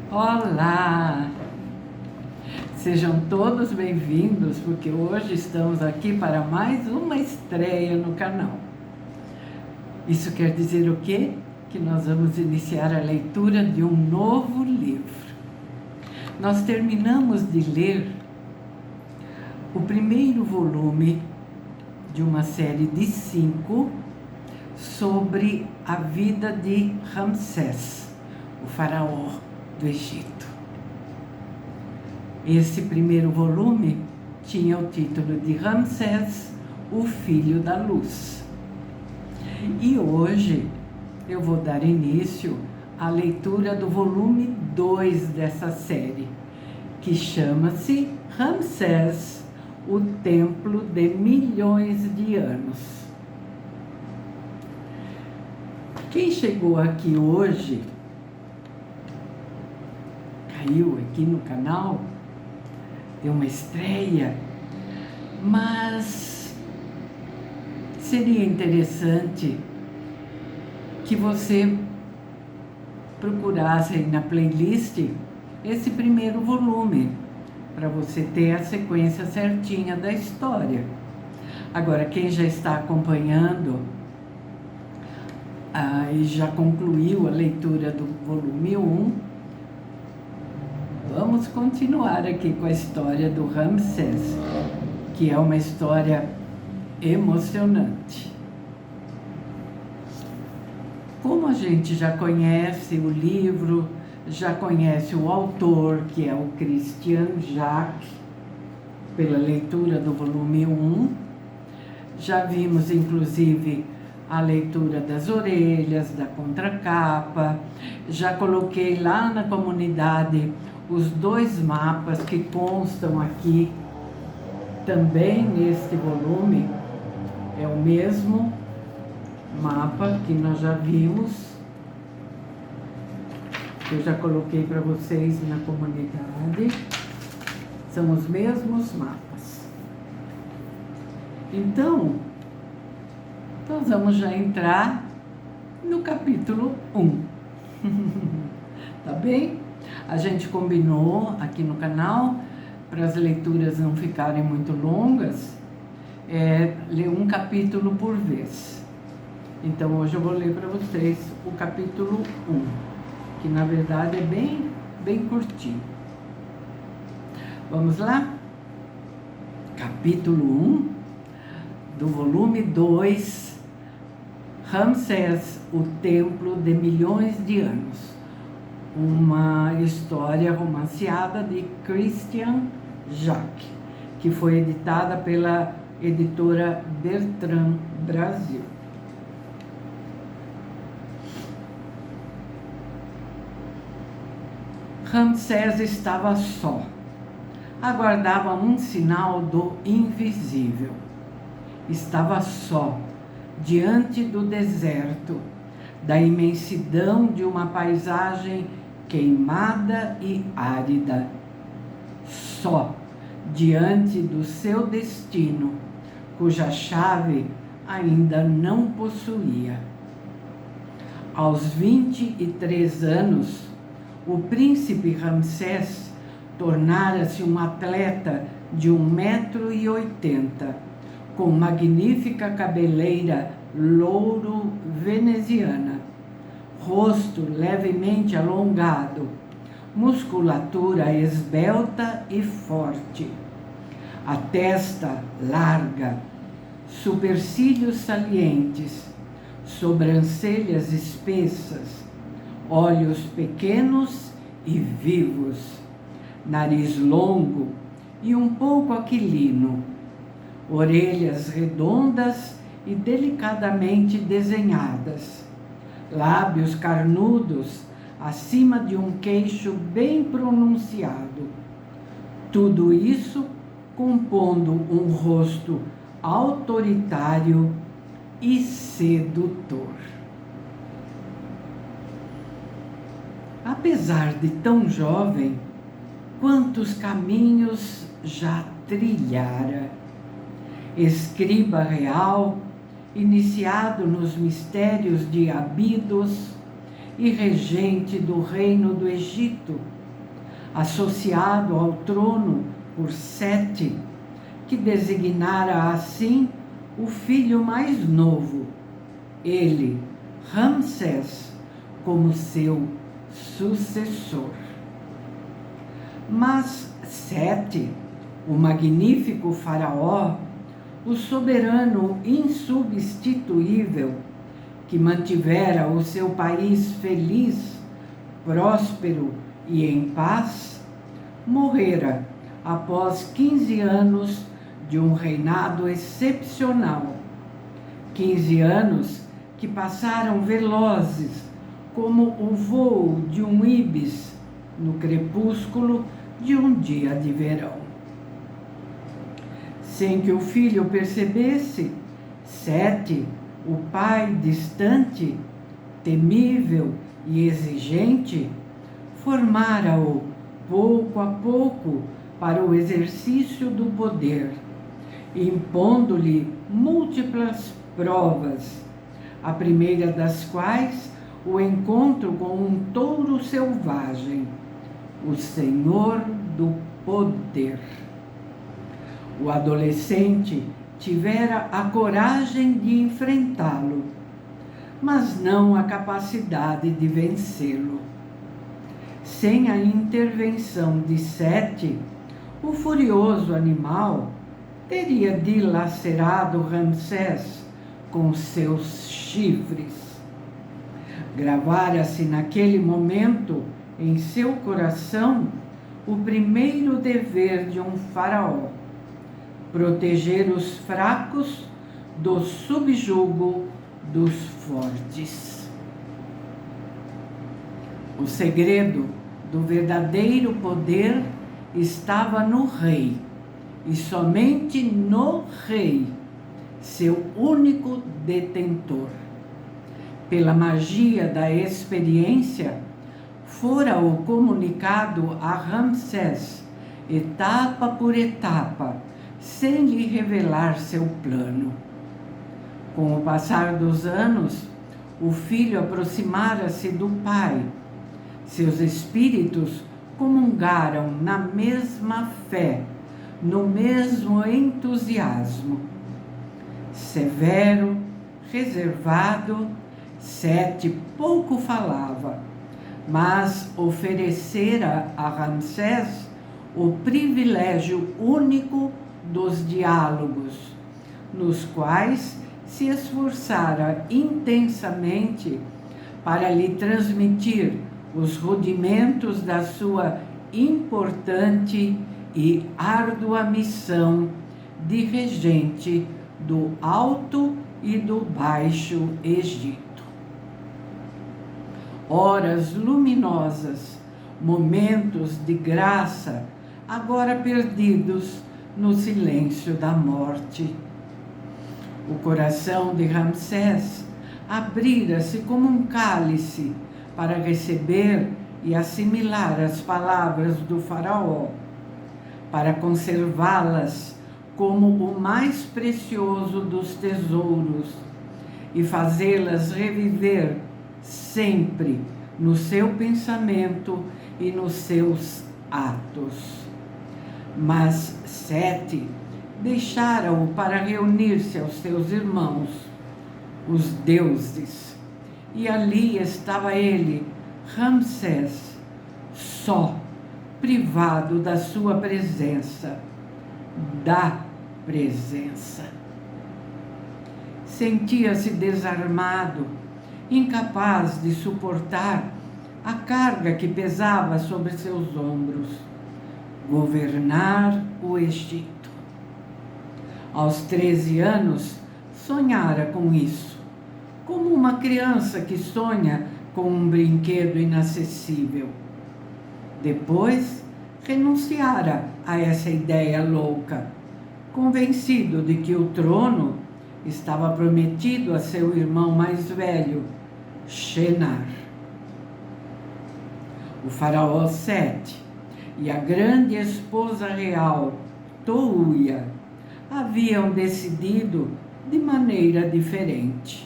Olá! Sejam todos bem-vindos, porque hoje estamos aqui para mais uma estreia no canal. Isso quer dizer o quê? Que nós vamos iniciar a leitura de um novo livro. Nós terminamos de ler o primeiro volume de uma série de 5 sobre a vida de Ramsés, o faraó do Egito. Esse primeiro volume tinha o título de Ramsés, o Filho da Luz. E hoje eu vou dar início à leitura do volume 2 dessa série, que chama-se Ramsés, o Templo de Milhões de Anos. Quem chegou aqui hoje, caiu aqui no canal, deu uma estreia, mas seria interessante que você procurasse aí na playlist esse primeiro volume, para você ter a sequência certinha da história. Agora, quem já está acompanhando e já concluiu a leitura do volume 1, vamos continuar aqui com a história do Ramsés, que é uma história emocionante. Como a gente já conhece o livro, já conhece o autor, que é o Christian Jacques, pela leitura do volume 1, já vimos inclusive a leitura das orelhas, da contracapa, já coloquei lá na comunidade os 2 mapas que constam aqui também neste volume. É o mesmo mapa que nós já vimos, que eu já coloquei para vocês na comunidade. São os mesmos mapas. Então, nós vamos já entrar no capítulo 1. Tá bem? A gente combinou aqui no canal, para as leituras não ficarem muito longas, ler um capítulo por vez. Então hoje eu vou ler para vocês o capítulo 1, que na verdade é bem curtinho. Vamos lá? Capítulo 1 do volume 2, Ramsés, o Templo de Milhões de Anos. Uma história romanceada de Christian Jacques, que foi editada pela editora Bertrand Brasil. Ramsés estava só, aguardava um sinal do invisível. Estava só, diante do deserto, da imensidão de uma paisagem queimada e árida. Só, diante do seu destino, cuja chave ainda não possuía. Aos 23 anos, o príncipe Ramsés tornara-se um atleta de 1,80 m, com magnífica cabeleira louro veneziana, rosto levemente alongado, musculatura esbelta e forte, a testa larga, supercílios salientes, sobrancelhas espessas, olhos pequenos e vivos, nariz longo e um pouco aquilino, orelhas redondas e delicadamente desenhadas, lábios carnudos acima de um queixo bem pronunciado. Tudo isso compondo um rosto autoritário e sedutor. Apesar de tão jovem, quantos caminhos já trilhara. Escriba real, iniciado nos mistérios de Abidos e regente do reino do Egito, associado ao trono por Sete, que designara assim o filho mais novo, ele, Ramsés, como seu sucessor. Mas Sete, o magnífico faraó, o soberano insubstituível, que mantivera o seu país feliz, próspero e em paz, morrera após 15 anos de um reinado excepcional. 15 anos que passaram velozes como o voo de um íbis no crepúsculo de um dia de verão. Sem que o filho percebesse, Sete, o pai distante, temível e exigente, formara-o pouco a pouco para o exercício do poder, impondo-lhe múltiplas provas, a primeira das quais o encontro com um touro selvagem, o senhor do poder. O adolescente tivera a coragem de enfrentá-lo, mas não a capacidade de vencê-lo. Sem a intervenção de Sete, o furioso animal teria dilacerado Ramsés com seus chifres. Gravara-se naquele momento em seu coração o primeiro dever de um faraó: proteger os fracos do subjugo dos fortes. O segredo do verdadeiro poder estava no rei, e somente no rei, seu único detentor. Pela magia da experiência, fora-o comunicado a Ramsés, etapa por etapa, sem lhe revelar seu plano. Com o passar dos anos, o filho aproximara-se do pai. Seus espíritos comungaram na mesma fé, no mesmo entusiasmo. Severo, reservado, Sete pouco falava, mas oferecera a Ramsés o privilégio único dos diálogos, nos quais se esforçara intensamente para lhe transmitir os rudimentos da sua importante e árdua missão de regente do Alto e do Baixo Egito. Horas luminosas, momentos de graça, agora perdidos no silêncio da morte. O coração de Ramsés abrira-se como um cálice para receber e assimilar as palavras do faraó, para conservá-las como o mais precioso dos tesouros e fazê-las reviver sempre no seu pensamento e nos seus atos. Mas Sete deixara-o para reunir-se aos seus irmãos, os deuses, e ali estava ele, Ramsés, só, privado da sua presença, da presença. Sentia-se desarmado, incapaz de suportar a carga que pesava sobre seus ombros: governar o Egito. Aos 13 anos, sonhara com isso, como uma criança que sonha com um brinquedo inacessível. Depois, renunciara a essa ideia louca, convencido de que o trono estava prometido a seu irmão mais velho, Shenar. O faraó Sete e a grande esposa real, Touia, haviam decidido de maneira diferente.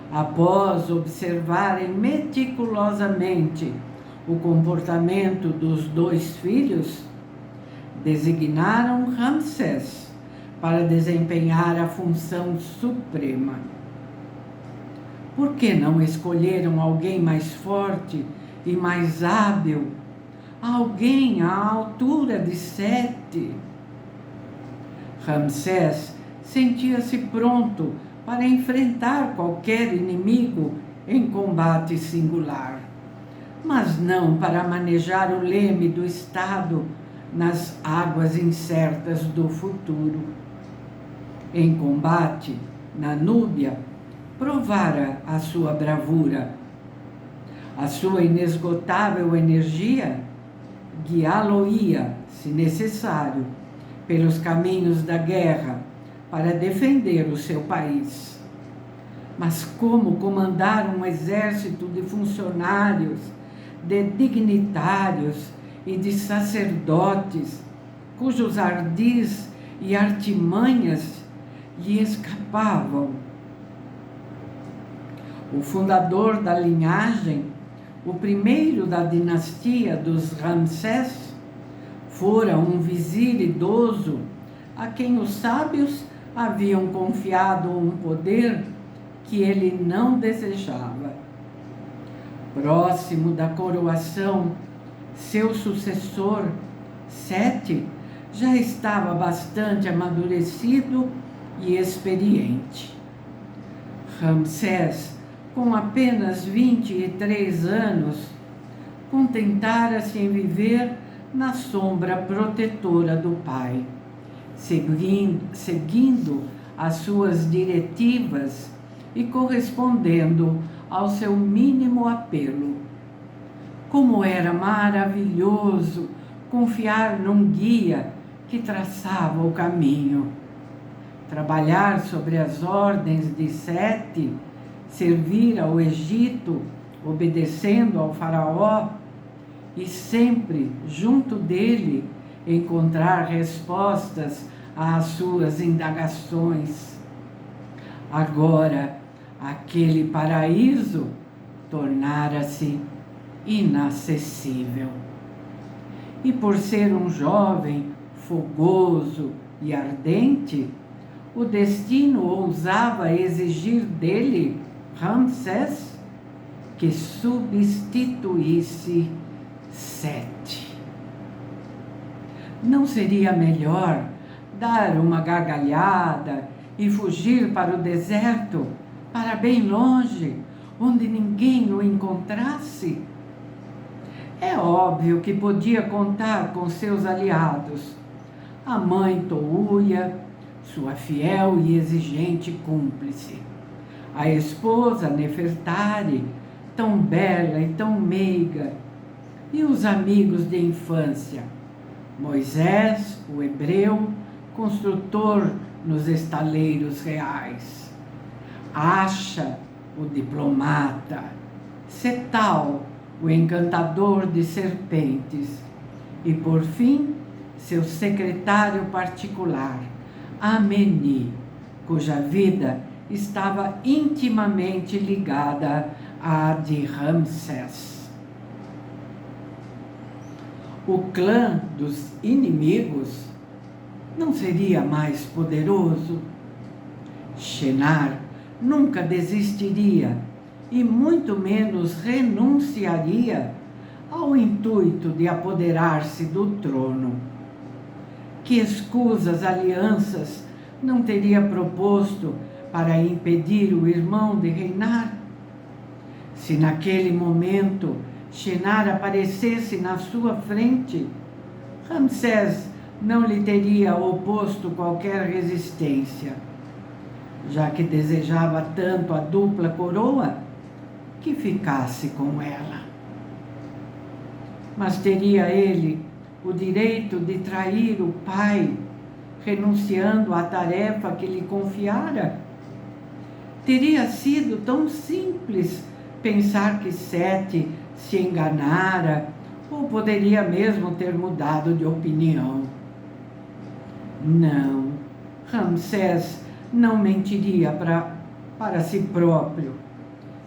Após observarem meticulosamente o comportamento dos 2 filhos, designaram Ramsés para desempenhar a função suprema. Por que não escolheram alguém mais forte e mais hábil? Alguém à altura de Sete? Ramsés sentia-se pronto para enfrentar qualquer inimigo em combate singular, mas não para manejar o leme do Estado nas águas incertas do futuro. Em combate, na Núbia, provara a sua bravura. A sua inesgotável energia guiá-lo-ia, se necessário, pelos caminhos da guerra para defender o seu país. Mas como comandar um exército de funcionários, de dignitários e de sacerdotes, cujos ardis e artimanhas lhe escapavam? O fundador da linhagem, o primeiro da dinastia dos Ramsés, fora um vizir idoso a quem os sábios haviam confiado um poder que ele não desejava. Próximo da coroação, seu sucessor, Sete, já estava bastante amadurecido e experiente. Ramsés, com apenas 23 anos, contentara-se em viver na sombra protetora do pai, seguindo as suas diretivas e correspondendo ao seu mínimo apelo. Como era maravilhoso confiar num guia que traçava o caminho. Trabalhar sobre as ordens de Sete, servir ao Egito, obedecendo ao faraó, e sempre junto dele encontrar respostas às suas indagações. Agora, aquele paraíso tornara-se inacessível. E por ser um jovem fogoso e ardente, o destino ousava exigir dele, Ramsés, que substituísse Sete. Não seria melhor dar uma gargalhada e fugir para o deserto, para bem longe, onde ninguém o encontrasse? É óbvio que podia contar com seus aliados, a mãe Touia, sua fiel e exigente cúmplice, a esposa Nefertari, tão bela e tão meiga, e os amigos de infância, Moisés, o hebreu, construtor nos estaleiros reais, Acha, o diplomata, Setal, o encantador de serpentes, e por fim, seu secretário particular, Ameni, cuja vida estava intimamente ligada à de Ramsés. O clã dos inimigos não seria mais poderoso? Shenar nunca desistiria e muito menos renunciaria ao intuito de apoderar-se do trono. Que escusas alianças não teria proposto para impedir o irmão de reinar? Se naquele momento Shenar aparecesse na sua frente, Ramsés não lhe teria oposto qualquer resistência, já que desejava tanto a dupla coroa, que ficasse com ela. Mas teria ele o direito de trair o pai, renunciando à tarefa que lhe confiara? Teria sido tão simples pensar que Sete se enganara, ou poderia mesmo ter mudado de opinião. Não, Ramsés não mentiria para si próprio.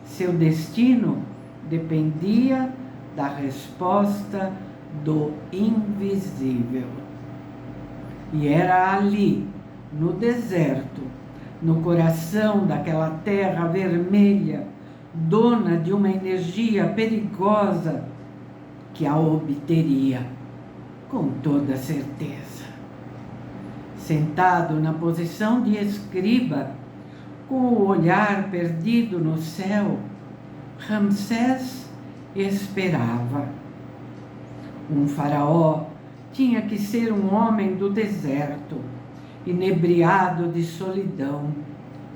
Seu destino dependia da resposta do invisível. E era ali, no deserto, no coração daquela terra vermelha, dona de uma energia perigosa, que a obteria, com toda certeza. Sentado na posição de escriba, com o olhar perdido no céu, Ramsés esperava. Um faraó tinha que ser um homem do deserto, inebriado de solidão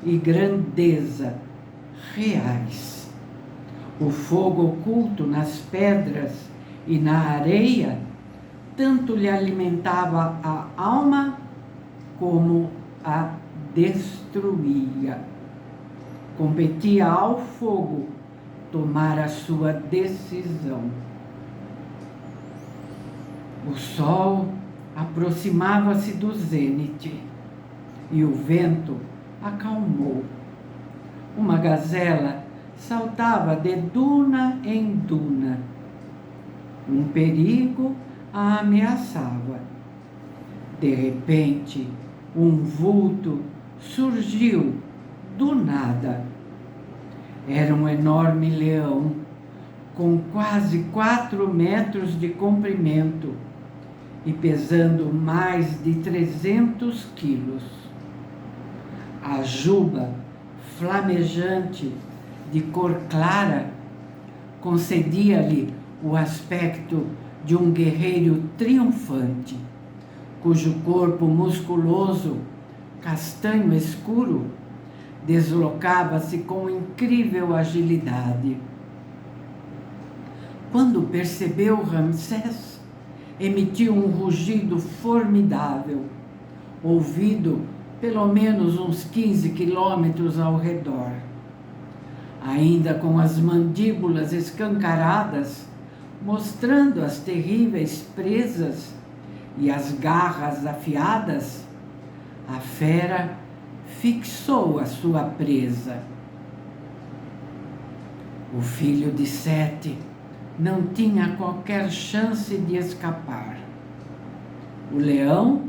e grandeza reais. O fogo oculto nas pedras e na areia tanto lhe alimentava a alma como a destruía. Competia ao fogo tomar a sua decisão. O sol aproximava-se do zênite e o vento acalmou. Uma gazela saltava de duna em duna. Um perigo a ameaçava. De repente, um vulto surgiu do nada. Era um enorme leão, com quase 4 metros de comprimento e pesando mais de 300 quilos. A juba, flamejante, de cor clara, concedia-lhe o aspecto de um guerreiro triunfante, cujo corpo musculoso, castanho escuro, deslocava-se com incrível agilidade. Quando percebeu Ramsés, emitiu um rugido formidável, ouvido pelo menos uns 15 quilômetros ao redor. Ainda com as mandíbulas escancaradas, mostrando as terríveis presas e as garras afiadas, a fera fixou a sua presa. O filho de Sete não tinha qualquer chance de escapar. O leão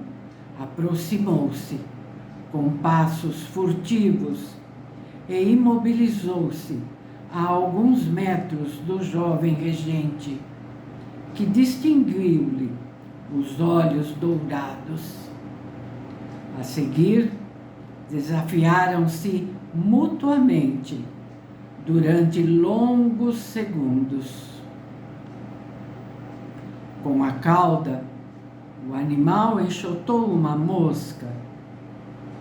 aproximou-se com passos furtivos e imobilizou-se a alguns metros do jovem regente, que distinguiu-lhe os olhos dourados. A seguir, desafiaram-se mutuamente durante longos segundos. Com a cauda, o animal enxotou uma mosca.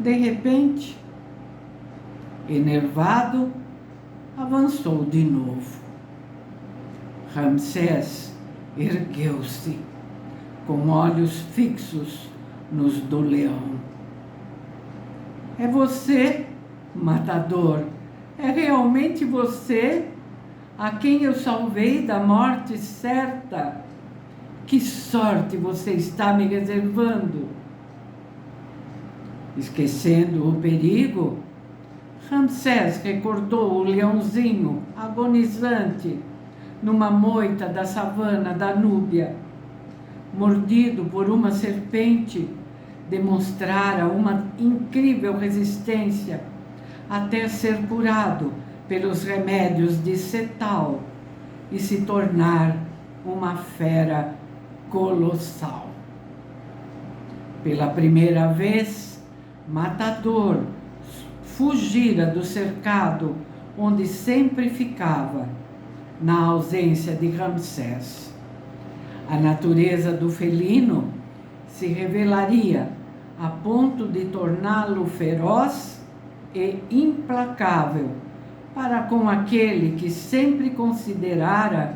De repente, enervado, avançou de novo. Ramsés ergueu-se, com olhos fixos nos do leão. É você, matador? É realmente você a quem eu salvei da morte certa? Que sorte você está me reservando! Esquecendo o perigo, Ramsés recordou o leãozinho agonizante numa moita da savana da Núbia. Mordido por uma serpente, demonstrara uma incrível resistência até ser curado pelos remédios de Cetal e se tornar uma fera colossal. Pela primeira vez, Matador fugira do cercado onde sempre ficava, na ausência de Ramsés. A natureza do felino se revelaria a ponto de torná-lo feroz e implacável para com aquele que sempre considerara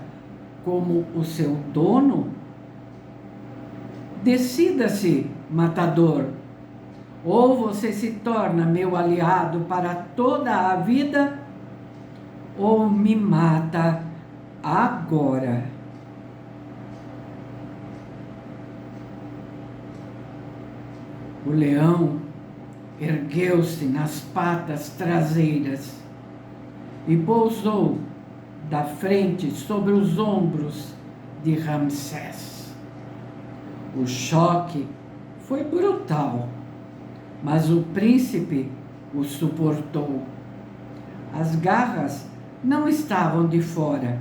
como o seu dono. Decida-se, matador, ou você se torna meu aliado para toda a vida, ou me mata agora. O leão ergueu-se nas patas traseiras e pousou da frente sobre os ombros de Ramsés. O choque foi brutal, mas o príncipe o suportou. As garras não estavam de fora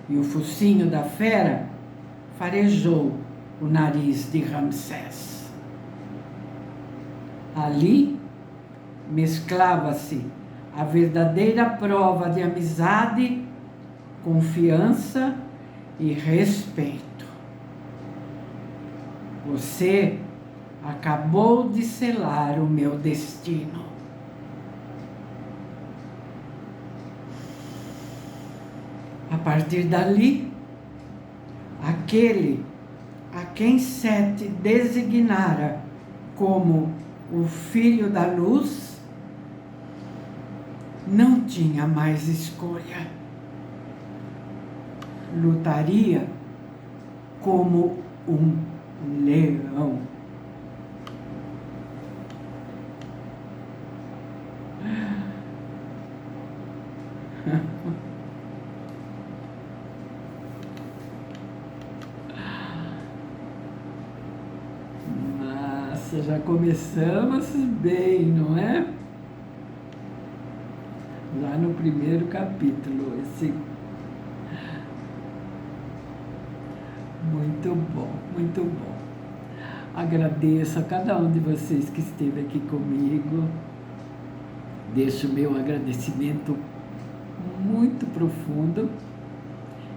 e o focinho da fera farejou o nariz de Ramsés. Ali mesclava-se a verdadeira prova de amizade, confiança e respeito. Você acabou de selar o meu destino. A partir dali, aquele a quem Sete designara como o filho da luz não tinha mais escolha. Lutaria como um leão. Nossa, já começamos bem, não é? Lá no primeiro capítulo, esse. Muito bom, muito bom. Agradeço a cada um de vocês que esteve aqui comigo. Deixo o meu agradecimento muito profundo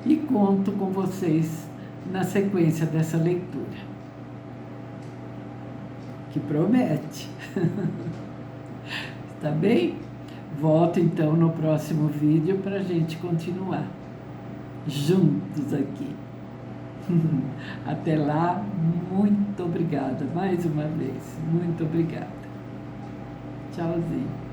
e conto com vocês na sequência dessa leitura, que promete. Tá bem? Volto então no próximo vídeo para a gente continuar juntos aqui. Até lá, muito obrigada mais uma vez. Muito obrigada. Tchauzinho.